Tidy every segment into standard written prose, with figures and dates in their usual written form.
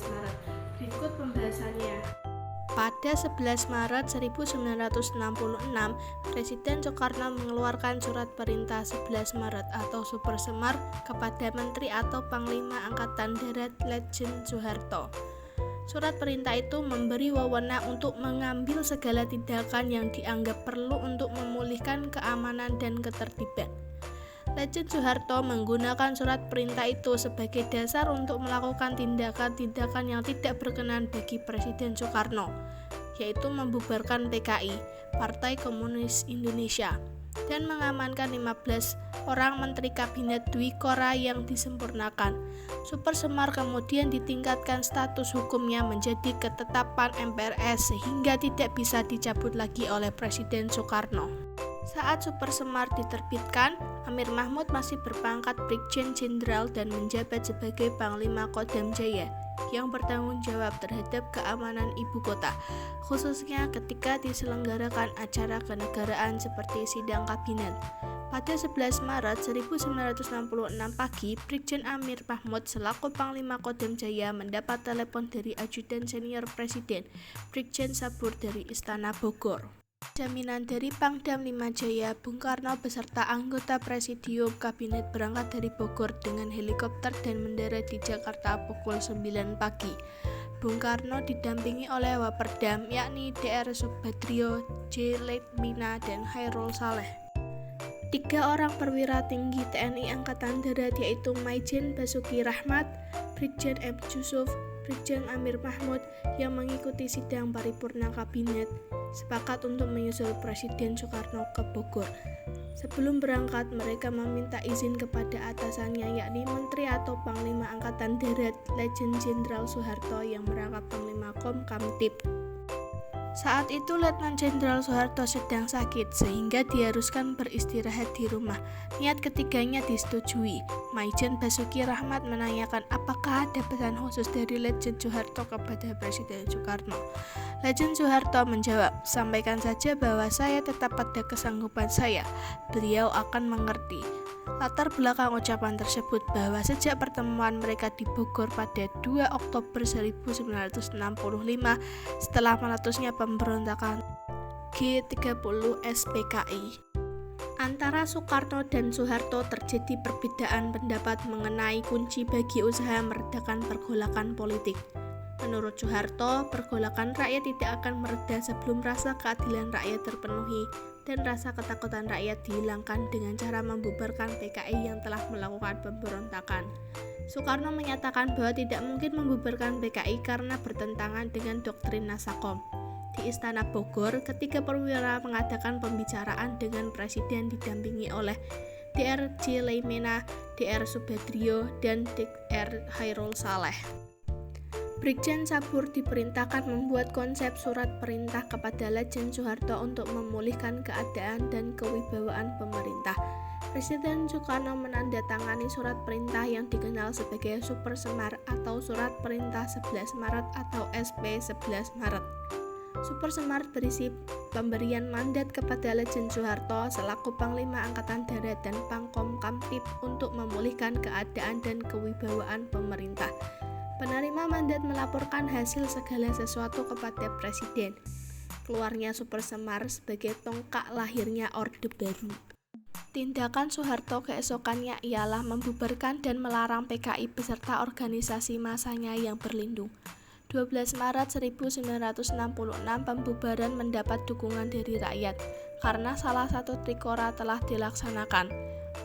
Maret. Berikut pembahasannya. Pada 11 Maret 1966, Presiden Soekarno mengeluarkan Surat Perintah 11 Maret atau Super Semar kepada Menteri atau Panglima Angkatan Darat Letjen Soeharto. Surat perintah itu memberi wewenang untuk mengambil segala tindakan yang dianggap perlu untuk memulihkan keamanan dan ketertiban. Letjen Soeharto menggunakan surat perintah itu sebagai dasar untuk melakukan tindakan-tindakan yang tidak berkenan bagi Presiden Soekarno, yaitu membubarkan PKI, Partai Komunis Indonesia, dan mengamankan 15 orang Menteri Kabinet Dwikora yang disempurnakan. Super Semar kemudian ditingkatkan status hukumnya menjadi ketetapan MPRS sehingga tidak bisa dicabut lagi oleh Presiden Soekarno. Saat Super Semar diterbitkan, Amir Mahmud masih berpangkat Brigjen Jenderal dan menjabat sebagai Panglima Kodam Jaya yang bertanggung jawab terhadap keamanan ibu kota, khususnya ketika diselenggarakan acara kenegaraan seperti sidang kabinet. Pada 11 Maret 1966 pagi, Brigjen Amir Mahmud selaku Panglima Kodam Jaya mendapat telepon dari ajudan senior Presiden, Brigjen Sabur dari Istana Bogor. Jaminan dari Pangdam 5 Jaya, Bung Karno beserta anggota Presidium Kabinet berangkat dari Bogor dengan helikopter dan mendarat di Jakarta pukul 9 pagi. Bung Karno didampingi oleh Waperdam yakni Dr. Subadrio, J. Leitmina, dan Khairul Saleh. 3 orang perwira tinggi TNI Angkatan Darat yaitu Maijen Basuki Rahmat, Brigjen M. Yusuf, Brigjen Amir Mahmud yang mengikuti sidang paripurna kabinet sepakat untuk menyusul Presiden Soekarno ke Bogor. Sebelum berangkat, mereka meminta izin kepada atasannya yakni Menteri atau Panglima Angkatan Darat Letjen Jenderal Soeharto yang merangkap Panglima Komkamtib. Saat itu Letnan Jenderal Soeharto sedang sakit sehingga diharuskan beristirahat di rumah. Niat ketiganya disetujui. Maijen Basuki Rahmat menanyakan apakah ada pesan khusus dari Letjen Soeharto kepada Presiden Soekarno. Letjen Soeharto menjawab, "Sampaikan saja bahwa saya tetap pada kesanggupan saya. Beliau akan mengerti." Latar belakang ucapan tersebut bahwa sejak pertemuan mereka di Bogor pada 2 Oktober 1965 setelah meletusnya pemberontakan G30 SPKI antara Soekarno dan Soeharto terjadi perbedaan pendapat mengenai kunci bagi usaha meredakan pergolakan politik. Menurut Soeharto, pergolakan rakyat tidak akan mereda sebelum rasa keadilan rakyat terpenuhi dan rasa ketakutan rakyat dihilangkan dengan cara membubarkan PKI yang telah melakukan pemberontakan. Soekarno menyatakan bahwa tidak mungkin membubarkan PKI karena bertentangan dengan doktrin Nasakom. Di Istana Bogor, ketiga perwira mengadakan pembicaraan dengan Presiden didampingi oleh Dr. J. Leitmina, Dr. Subadrio, dan Dr. Khairul Saleh. Brigjen Sabur diperintahkan membuat konsep surat perintah kepada Letjen Soeharto untuk memulihkan keadaan dan kewibawaan pemerintah. Presiden Soekarno menandatangani surat perintah yang dikenal sebagai Super Semar atau Surat Perintah 11 Maret atau SP 11 Maret. Super Semar berisi pemberian mandat kepada Letjen Soeharto selaku Panglima Angkatan Darat dan Pangkom Kamtib untuk memulihkan keadaan dan kewibawaan pemerintah. Penerima mandat melaporkan hasil segala sesuatu kepada Presiden. Keluarnya Super Semar sebagai tonggak lahirnya Orde Baru. Tindakan Soeharto keesokannya ialah membubarkan dan melarang PKI beserta organisasi masanya yang berlindung. 12 Maret 1966 pembubaran mendapat dukungan dari rakyat karena salah satu trikora telah dilaksanakan.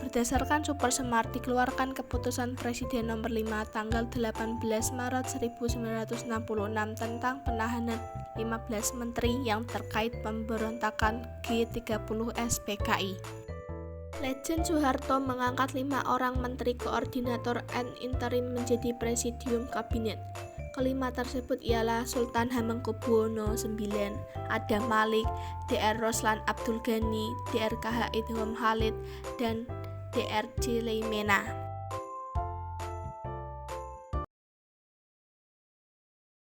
Berdasarkan Super Semar dikeluarkan keputusan Presiden nomor 5 tanggal 18 Maret 1966 tentang penahanan 15 menteri yang terkait pemberontakan G30 SPKI. Letjen Soeharto mengangkat 5 orang menteri koordinator and interim menjadi Presidium Kabinet. Kelima tersebut ialah Sultan Hamengkubuwono IX, Adam Malik, Dr. Roslan Abdul Ghani, Dr. KH Idham Khalid, dan Dr. J. Leitmina.